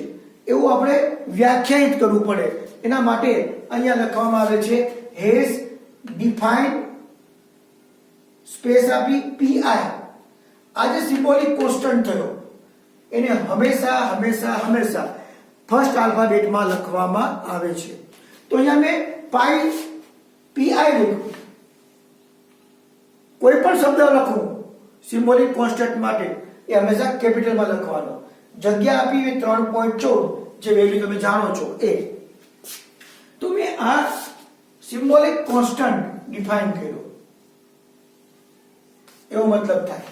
Speaker 1: એવું આપણે વ્યાખ્યાયિત કરવું પડે. એના માટે અહીંયા લખવામાં આવે છે હેઝ ડિફાઇન સ્પેસ આપી પીઆઈ. આ જે સિમ્બોલિક કોન્સ્ટન્ટ થયો એને હંમેશા હંમેશા હંમેશા ફર્સ્ટ આલ્ફાબેટમાં લખવામાં આવે છે. તો અહીંયા મેં પાઈ પીઆઈ લખ્યું. કોઈ પણ શબ્દ લખું સિમ્બોલિક કોન્સ્ટન્ટ માટે એ હંમેશા કેપિટલમાં લખવાનો. જગ્યા આપી એ 3.14 જે વેલ્યુ તમે જાણો છો એ. તો મેં આ સિમ્બોલિક કોન્સ્ટન્ટ ડિફાઇન કર્યો એવો મતલબ થાય,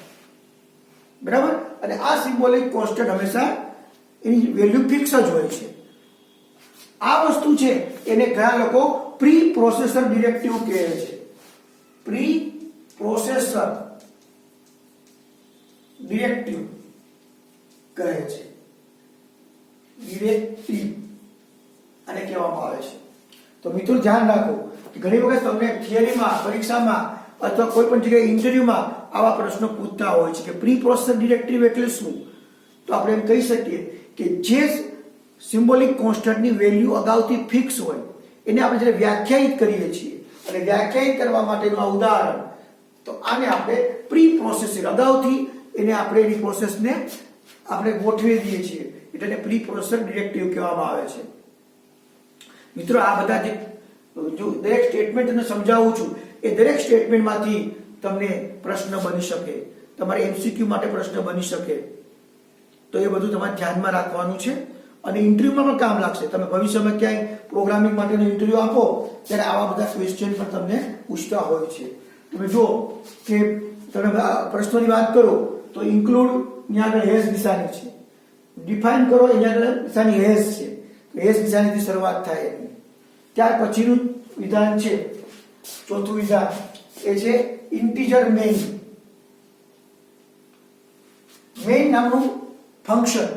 Speaker 1: બરાબર. અને આ સિમ્બોલિક કોન્સ્ટન્ટ હંમેશા એની વેલ્યુ ફિક્સ જ હોય છે. આ વસ્તુ છે એને ઘણા લોકો પ્રી પ્રોસેસર ડિરેક્ટિવ કહે છે. પ્રી પ્રોસેસર ડિરેક્ટિવ કહે છે. ડિરેક્ટિવ આને કહેવામાં આવે છે. તો મિત્રો ધ્યાન રાખો કે ઘણી વખત તમને થિયરીમાં, પરીક્ષામાં અથવા કોઈ પણ જગ્યાએ ઇન્ટરવ્યુમાં આવા પ્રશ્નો પૂછતા હોય છે કે પ્રી પ્રોસેસર ડિરેક્ટિવ એટલે શું. તો આપણે એમ કહી શકીએ કે જે સિમ્બોલિક કોન્સ્ટન્ટની વેલ્યુ અગાઉથી ફિક્સ હોય એને આપણે જ્યારે વ્યાખ્યાયિત કરીએ છીએ અને વ્યાખ્યાયિત કરવા માટેનું આ ઉદાહરણ, તો આને આપણે પ્રી પ્રોસેસર અગાઉથી એને આપણે એની પ્રોસેસને આપણે ગોઠવી દઈએ છીએ એટલે એને પ્રી પ્રોસેસર ડિરેક્ટિવ કહેવામાં આવે છે. મિત્રો આ બધા જે જો દરેક સ્ટેટમેન્ટ તમને સમજાવું છું એ દરેક સ્ટેટમેન્ટમાંથી તમને પ્રશ્ન બની શકે, તમારે એમસીક્યુ માટે પ્રશ્ન બની શકે. તો એ બધું તમારે ધ્યાનમાં રાખવાનું છે અને ઇન્ટરવ્યુમાં પણ કામ લાગશે. તમે ભવિષ્યમાં ક્યાંય પ્રોગ્રામિંગ માટેનો ઇન્ટરવ્યુ આપો ત્યારે આવા બધા ક્વેશ્ચન પણ તમને પૂછતા હોય છે. તમે જો કે તમે પ્રશ્નોની વાત કરો તો ઇન્ક્લુડ ની આગળ હેઝ નિશાની છે, ડિફાઇન કરો એની આગળ નિશાની હેઝ છે, તો હેઝ નિશાનીથી શરૂઆત થાય એની. ત્યાર પછીનું વિધાન છે ચોથું વિધાન એ છે ઇન્ટીજર મેઇન. મેઇન નામનું ફંક્શન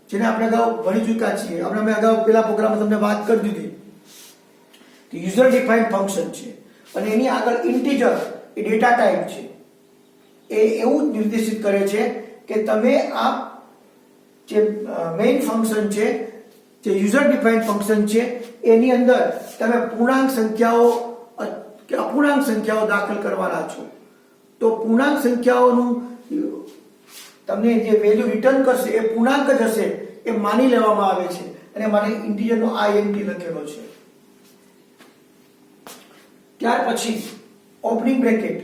Speaker 1: જેને આપણે અગાઉ ભણી ચૂક્યા છીએ. આપણે મેં અગાઉ પેલા પ્રોગ્રામમાં તમને વાત કરી દીધી કે યુઝર ડિફાઇન ફંક્શન છે અને એની આગળ ઇન્ટીજર એ ડેટા ટાઈપ છે. એ એવું નિર્દેશિત કરે છે કે તમે આ જે મેઇન ફંક્શન છે, જે યુઝર ડિફાઇન ફંક્શન છે એની અંદર તમે પૂર્ણાંક સંખ્યાઓ કે અપૂર્ણાંક સંખ્યાઓ દાખલ કરવાના છો. તો પૂર્ણાંક સંખ્યાઓનું તમને જે વેલ્યુ રિટર્ન કરશે એ પૂર્ણાંક જ હશે એ માની લેવામાં આવે છે અને માટે ઇન્ટીજરનો INT લખેલો છે. ત્યાર પછી ઓપનિંગ બ્રેકેટ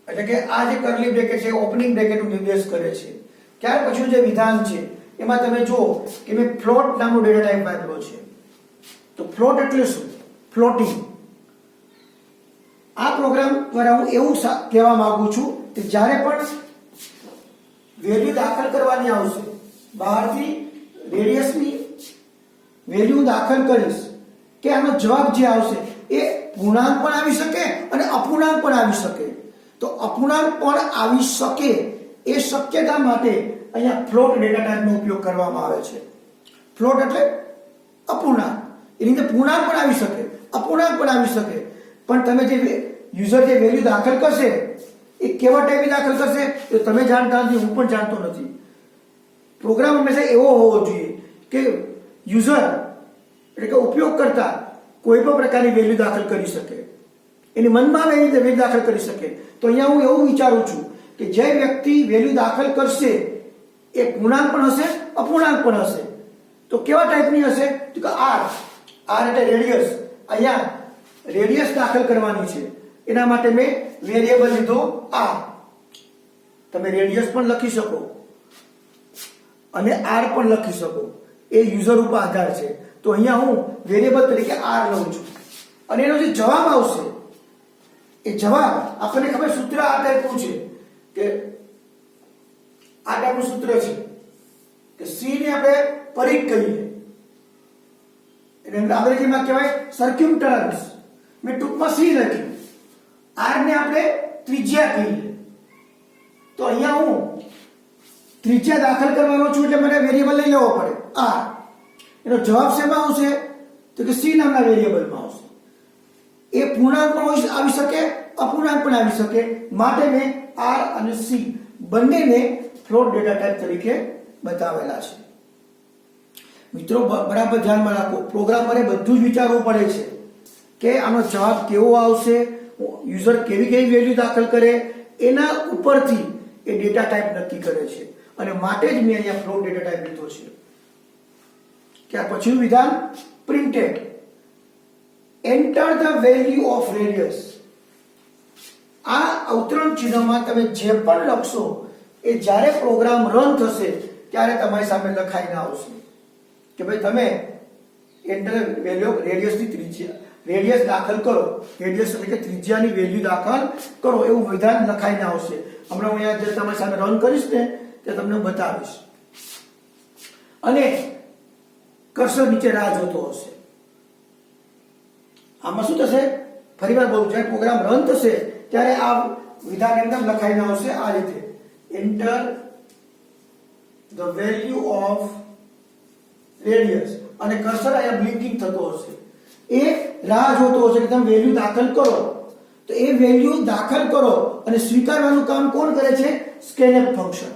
Speaker 1: એટલે કે આ જે કર્લી બ્રેકેટ છે ઓપનિંગ બ્રેકેટનો નિર્દેશ કરે છે. ત્યાર પછી જે વિધાન છે એમાં તમે જુઓ કે મેં ફ્લોટ નામનો ડેટા ટાઈપ આપ્યો છે. તો ફ્લોટ એટલે શું? ફ્લોટિંગ. આ પ્રોગ્રામ દ્વારા હું એવું કહેવા માંગુ છું કે જ્યારે પણ વેલ્યુ દાખલ કરવાની આવશે, બહારથી રેડિયસની વેલ્યુ દાખલ કરીશ કે આનો જવાબ જે આવશે એ પૂર્ણાંક પણ આવી શકે અને અપૂર્ણાંક પણ આવી શકે. તો અપૂર્ણાંક પણ આવી શકે એ શક્યતા માટે અહીંયા ફ્લોટ ડેટા ટાઈપનો ઉપયોગ કરવામાં આવે છે. ફ્લોટ એટલે અપૂર્ણાંક, એની અંદર પૂર્ણાંક પણ આવી શકે, અપૂર્ણાંક પણ આવી શકે. પણ તમે જે યુઝર જે વેલ્યુ દાખલ કરશે એ કેવા ટાઈપની દાખલ કરશે તો તમે જાણતા નથી, હું પણ જાણતો નથી. પ્રોગ્રામ હંમેશા એવો હોવો જોઈએ કે યુઝર એટલે કે ઉપયોગકર્તા કોઈ પણ પ્રકારની વેલ્યુ દાખલ કરી શકે, એની મનમાં આવે એવી રીતે વેલ્યુ દાખલ કરી શકે. તો અહીંયા હું એવું વિચારું છું કે જે વ્યક્તિ વેલ્યુ દાખલ કરશે એ પૂર્ણાંક પણ હશે, અપૂર્ણાંક પણ હશે. તો કેવા ટાઈપની હશે તો કે આર એટલે રેડિયસ. અહીંયા રેડિયસ દાખલ કરવાની છે એના માટે મેં વેરિયેબલ લીધો આર. તમે રેડિયસ પણ લખી શકો અને આર પણ લખી શકો, એ યુઝર ઉપર આધાર છે. તો અહીંયા હું વેરિયેબલ તરીકે આર લઉં છું અને એનો જે જવાબ આવશે એ જવાબ આપણને ખબર સૂત્ર આ ટાઈપનું છે કે આ ટાઈપનું સૂત્ર છે કે સી ને આપણે પરિઘ કહીએ, એટલે અંગ્રેજીમાં કહેવાય સર્ક્યુમ્ફરન્સ. મેં ટૂંકમાં સી લખ્યું. આર ને આપણે ત્રિજ્યા કહીએ. તો અહીંયા હું ત્રિજ્યા દાખલ કરવાનો છું એટલે મને વેરિયેબલ લઈ લેવો પડે આર. એનો જવાબ શેમાં આવશે? તો કે સી નામના વેરિયેબલમાં આવશે. એ પૂર્ણાંકમાં આવી શકે, અપૂર્ણાંક પણ આવી શકે. માટે મેં આર અને સી બંનેને ફ્લોટ ડેટા ટાઈપ તરીકે બતાવેલા છે. મિત્રો બરાબર ધ્યાનમાં રાખો, પ્રોગ્રામરે બધું જ વિચારવું પડે છે કે આનો જવાબ કેવો આવશે, યુઝર કેવી કેવી વેલ્યુ દાખલ કરે, એના ઉપરથી એ ડેટા ટાઈપ નક્કી કરે છે. અને માટે જ મેં અહીંયા ફ્લોટ ડેટા ટાઈપ લીધો છે. ત્યાર પછીનું વિધાન printed. Enter the value of radius. આ અવતરણ ચિહ્નમાં તમે જે પણ લખશો એ જ્યારે પ્રોગ્રામ રન થશે ત્યારે તમારી સામે લખાઈને આવશે કે ભાઈ તમે એન્ટર વેલ્યુ ઓફ રેડિયસની ત્રિજ્યા, રેડિયસ દાખલ કરો, રેડિયસ એટલે કે ત્રિજ્યાની વેલ્યુ દાખલ કરો, એવું વિધાન લખાઈને આવશે. હમણાં હું અહીંયા જ્યારે તમારી સામે રન કરીશ ને તે તમને હું બતાવીશ. અને કર્સર નીચે રાહ જોતો હશે. આમાં શું થશે? ફરીવાર બોલું, જ્યારે પ્રોગ્રામ રન થશે ત્યારે આ વિધાન એમ લખાઈને આવશે આ રીતે: enter the value of radius. અને કર્સર અહીંયા બ્લિંકિંગ થતો હશે. એ રાહ જોતો હશે કે તમે વેલ્યુ દાખલ કરો. તો એ વેલ્યુ દાખલ કરો અને સ્વીકારવાનું કામ કોણ કરે છે? Scanf function.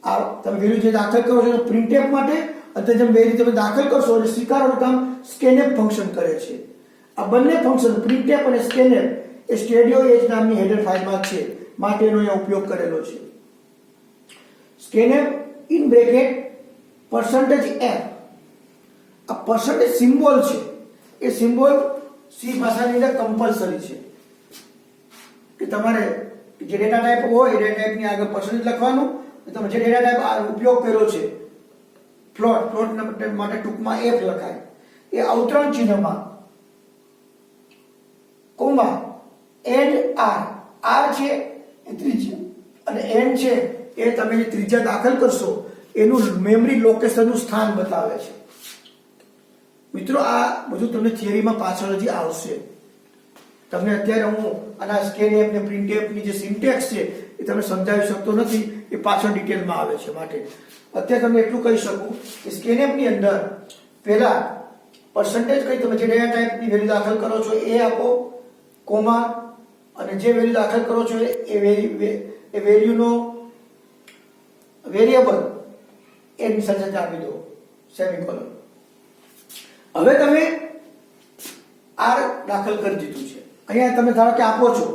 Speaker 1: આ તમે વેલ્યુ જે દાખલ કરો છો પ્રિન્ટએફ માટે, અને જેમ વેલ્યુ તમે દાખલ કરશો એટલે સ્વીકારવાનું કામ સ્કેનએફ ફંક્શન કરે છે. આ બંને ફંક્શન પ્રિન્ટએફ અને સ્કેનએફ એ સ્ટેડિયો એજ નામની હેડર ફાઇલમાં છે, માટે એનો અહીંયા ઉપયોગ કરેલો છે. Scanf in bracket %f. આ પર્સન્ટેજ સિમ્બોલ છે, એ સિમ્બોલ સી ભાષાની અંદર કમ્પલસરી છે કે તમારે જે ડેટા ટાઈપ હોય એ ડેટા ટાઈપની આગળ પર્સન્ટેજ લખવાનું. તમે જે ડેટા ટાઈપ ઉપયોગ કર્યો છે ફ્લોટ માટે ટૂંકમાં f લખાય. એ અવતરણ ચિહ્નમાં કોમા એન્ડ r છે એ ત્રિજ્યા અને n છે એ તમે જે ત્રિજ્યા દાખલ કરશો એનું મેમરી લોકેશનનું સ્થાન બતાવે છે. મિત્રો આ બધું તમને થિયરીમાં પાછળ હજી આવશે. તમને અત્યારે હું આના સ્કેનએફ ને પ્રિન્ટએફ ની જે સિન્ટેક્સ છે એ તમને સમજાવી શકતો નથી, એ પાછળ ડિટેલમાં આવે છે. માટે અત્યારે તમને એટલું કહી શકું કે સ્કેનએફ ની અંદર પહેલા પર્સન્ટેજ કઈ તમે જે ડેટા ટાઈપની વેલ્યુ દાખલ કરો છો એ આપો, કોમા, અને જે વેલ્યુ દાખલ કરો છો એ વેલ્યુનો વેરિયેબલ એની સાથે આપી દો, સેમિકોલન. હવે તમે r દાખલ કરી દીધું છે. અહીંયા તમે ધારો કે આપો છો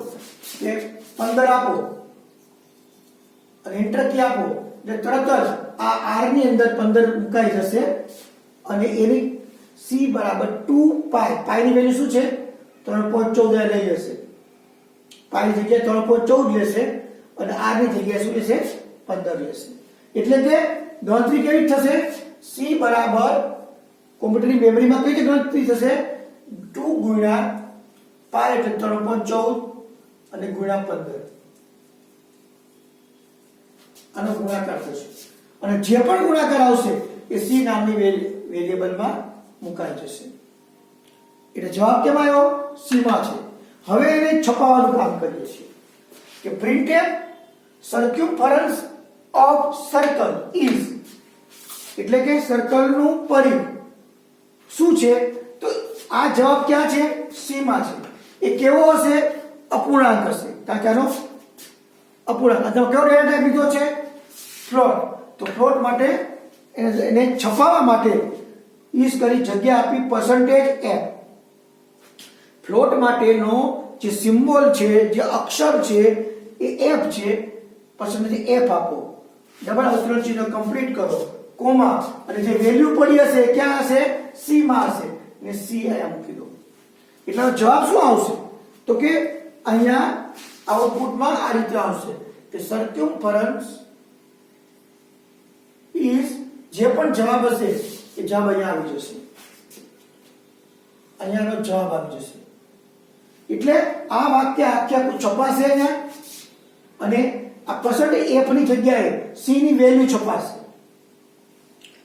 Speaker 1: કે 15 આપો અને એન્ટર કી આપો એટલે તરત જ આ r ની અંદર 15 મુકાઈ જશે અને એની c બરાબર 2π. પાઈ ની વેલ્યુ શું છે? 3.14 લઈ જશે. પાઈ ની જગ્યાએ 3.14 લેશે અને r ની જગ્યાએ શું લેશે? 15 લેશે. એટલે કે ગણતરી કેવી થશે? c બરાબર કોમ્પ્યુટરની મેમરીમાં કઈ રીતે ગણતરી થશે? 2 ગુણ્યા પાઈ એટલે 3.14 અને ગુણ્યા 15. આનો ગુણાકાર થશે અને જે પણ ગુણાકાર આવશે એ c નામની વેરિયેબલમાં મુકાઈ જશે. એટલે જવાબ કેમાં આવ્યો? c માં છે. હવે એને છપાવવાનું કામ કરીએ છીએ કે પ્રિન્ટએફ સર્ક્યુમ્ફરન્સ ઓફ સર્કલ ઇઝ, એટલે કે સર્કલનું પરિઘ શું છે? તો આ જવાબ ક્યાં છે? c માં છે. એ કેવો હશે? અપૂર્ણાંક હશે, કારણ કે આનો અપૂર્ણાંક. કેવો ડેટા ટાઈપ લીધો છે? ફ્લોટ. તો ફ્લોટ માટે એને છપાવવા માટે ઇસ કરી જગ્યા આપી %f. ફ્લોટ માટેનો જે સિમ્બોલ છે, જે અક્ષર છે એ f છે. %f આપો, ડબલ અવતરણ ચિહ્ન કમ્પ્લીટ કરો, કોમા, અને જે વેલ્યુ પડી હશે ક્યાં હશે? c માં હશે ને c અહીંયા મૂકી દો. એટલે જવાબ શું આવશે? તો કે અહીંયા આઉટપુટમાં આ રીતે આવશે કે સર્ક્યુમ્ફરન્સ ઇઝ, જે પણ જવાબ હશે એ જવાબ અહીંયા આવી જશે. અહીંયાનો જવાબ આવી જશે. એટલે આ વાક્ય આખે આખું છપાશે ને અને આ %f ની જગ્યાએ c ની વેલ્યુ છપાશે.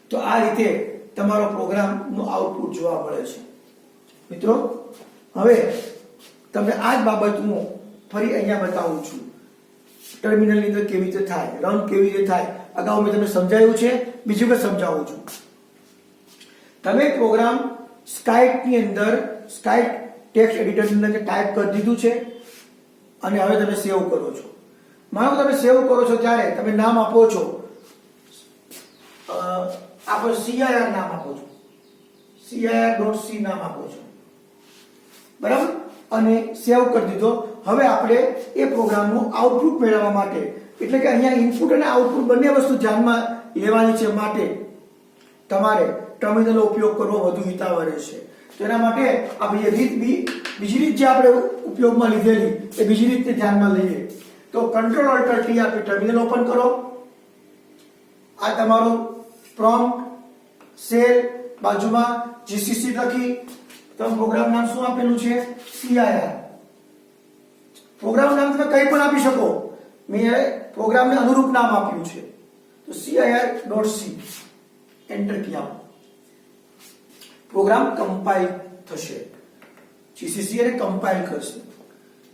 Speaker 1: તો આ રીતે તમારો પ્રોગ્રામનું આઉટપુટ જોવા મળે છે. મિત્રો હવે તમને આ જ બાબત હું ફરી અહીંયા બતાવું છું. ટર્મિનલની અંદર કેવી રીતે થાય, રન કેવી રીતે થાય, અગાઉ મેં તમને સમજાવ્યું છે, બીજું કે સમજાવું છું. તમે પ્રોગ્રામ સ્કાઇપની અંદર સ્કાઇપ ટેક્સ્ટ એડિટરની અંદર ટાઈપ કરી દીધું છે અને હવે તમે સેવ કરો છો. માનો તમે સેવ કરો છો ત્યારે તમે નામ આપો છો, આપો CIR નામ આપો છો, cir.c નામ આપો છો, બરાબર, અને સેવ કરી દીધો. હવે આપણે એ પ્રોગ્રામનું આઉટપુટ મેળવવા માટે, એટલે કે અહીંયા ઇનપુટ અને આઉટપુટ બંને વસ્તુ ધ્યાનમાં લેવાની છે, માટે તમારે ટર્મિનલનો ઉપયોગ કરવો વધુ હિતાવહ રહેશે. તેના માટે આ બીજી રીત જે આપણે ઉપયોગમાં લીધેલી એ બીજી રીતને ધ્યાનમાં લઈએ. તો કંટ્રોલ અલ્ટર ટી આપી ટર્મિનલ ઓપન કરો. આ તમારો પ્રોમ્પ્ટ સેલ બાજુમાં GCC લખી તમે પ્રોગ્રામ નામ શું આપેલું છે? CIR. પ્રોગ્રામ નામ તમે કંઈ પણ આપી શકો. મેં પ્રોગ્રામને અનુરૂપ નામ આપ્યું છે તો cir.c એન્ટર કી આપો. પ્રોગ્રામ કમ્પાઇલ થશે. GCC એને કમ્પાઇલ કરશે.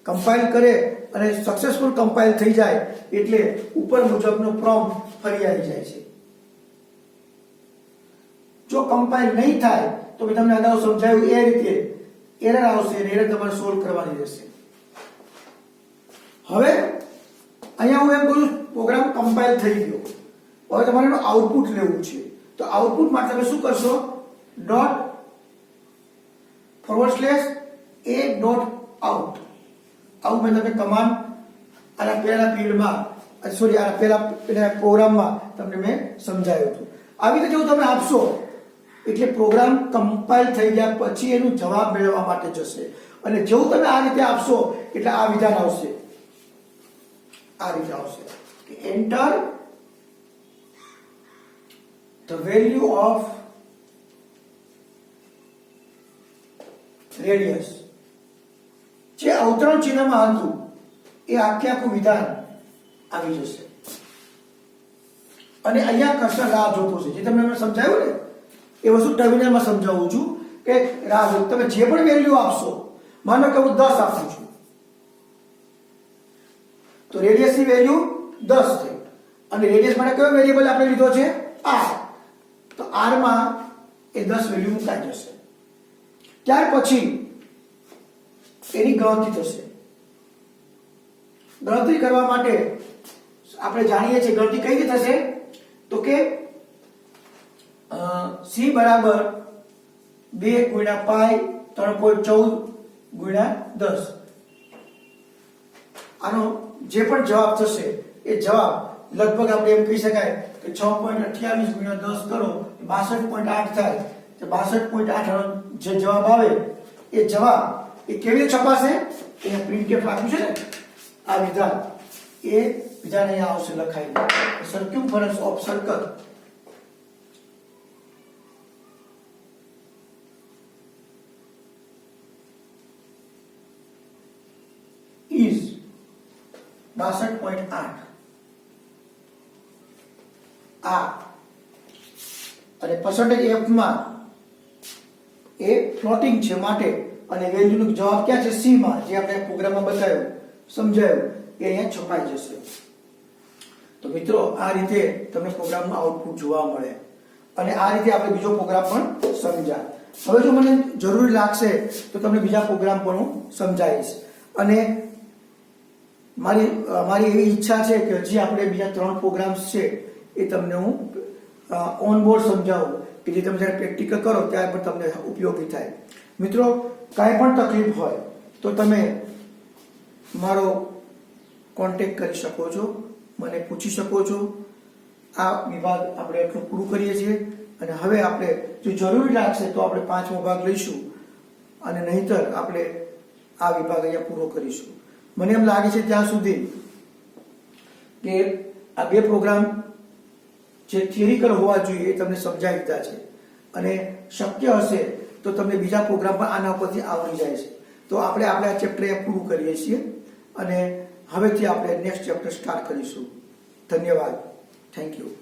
Speaker 1: કમ્પાઇલ કરે અને સક્સેસફુલ કમ્પાઇલ થઈ જાય એટલે ઉપર મુજબનો પ્રોમ્પ્ટ ફરી આવી જાય છે. જો કમ્પાઇલ નહીં થાય તો મેં તમને અગાઉ સમજાવ્યું એ રીતે એરર આવશે અને એરર તમારે સોલ્વ કરવાની રહેશે. હવે અહીંયા હું એમ કહું પ્રોગ્રામ કમ્પાઇલ થઈ ગયો, હવે તમારે એનું આઉટપુટ લેવું છે. તો આઉટપુટ માટે તમે શું કરશો? ./a.out આવું મેં તમને કમાન્ડ આના પહેલા પીરિયડમાં આના પહેલા પ્રોગ્રામમાં તમને મેં સમજાવ્યું હતું. આવી રીતે જો તમે આપશો એટલે પ્રોગ્રામ કમ્પાઇલ થઈ ગયા પછી એનું જવાબ મેળવવા માટે જશે. અને જેવું તમે આ રીતે આપશો એટલે આ વિધાન આવશે, આ રીતે આવશે કે enter the value of radius. જે અવતરણ ચિહ્નમાં હતું એ આખું વિધાન આવી જશે. અને અહીંયા કર્સર રાહ જોતો છે, જે તમને મેં સમજાવ્યું ને એ વસ્તુ ટર્મિનલમાં સમજાવું છું કે રાહ જો. તમે જે પણ વેલ્યુ આપશો, માનો કે હું 10 આપું છું તો રેડિયસની વેલ્યુ 10 થઈ અને રેડિયસ માટે કયો વેરિયેબલ આપણે લીધો છે? r. તો r માં એ 10 વેલ્યુ મુકાઈ જશે. ત્યાર પછી એની ગણતરી થશે. ગણતરી કરવા માટે આપણે જાણીએ છીએ ગણતરી કઈ રીતે થશે તો કે c બરાબર 2 ગુણ્યા પાઈ 3.14 ગુણ્યા 10. આનો જે પણ જવાબ થશે એ જવાબ લગભગ આપણે એમ કહી શકાય કે 6.28 ગુણ્યા 10 કરો 62.8 થાય. 62.8 જે જવાબ આવે એ જવાબ એ કેવી રીતે છપાશે? અહીંયા પ્રિન્ટફ આપ્યું છે ને આ વિધાન, એ વિધાન અહીંયા આવશે લખાઈને. સર્ક્યુમ્ફરન્સ ઓફ સર્કલ is 62.8. આ અને % f માં એ ફ્લોટિંગ છે માટે અને વેલ્યુનો જવાબ ક્યાં છે? c માં, જે આપણે પ્રોગ્રામમાં બતાવ્યું સમજાયું એ અહીંયા છપાઈ જશે. તો મિત્રો આ રીતે તમને પ્રોગ્રામનું આઉટપુટ જોવા મળે અને આ રીતે આપણે બીજો પ્રોગ્રામ પણ સમજાય. હવે જો મને જરૂરી લાગશે તો તમને બીજા પ્રોગ્રામ પણ હું સમજાવીશ. અને મારી એવી ઈચ્છા છે કે જે આપણે બીજા 3 પ્રોગ્રામ્સ છે એ તમને હું ઓન બોર્ડ સમજાવું કે જે તમે જ્યારે પ્રેક્ટિકલ કરો ત્યારે પણ તમને ઉપયોગી થાય. મિત્રો કાંઈ પણ તકલીફ હોય તો તમે મારો કોન્ટેક્ટ કરી શકો છો, મને પૂછી શકો છો. આ વિભાગ આપણે એટલું પૂરું કરીએ છીએ અને હવે આપણે જો જરૂરી લાગશે તો આપણે 5મો ભાગ લઈશું અને નહીંતર આપણે આ વિભાગ અહીંયા પૂરો કરીશું. મને એમ લાગે છે ત્યાં સુધી કે આ 2 પ્રોગ્રામ જે થિયરિકલ હોવા જોઈએ એ તમને સમજાવી દીધા છે અને શક્ય હશે તો તમને બીજા પ્રોગ્રામ પણ આના ઉપરથી આવડી જાય છે. તો આપણે આ ચેપ્ટર પૂરું કરીએ છીએ અને હવેથી આપણે નેક્સ્ટ ચેપ્ટર સ્ટાર્ટ કરીશું. ધન્યવાદ. Thank you.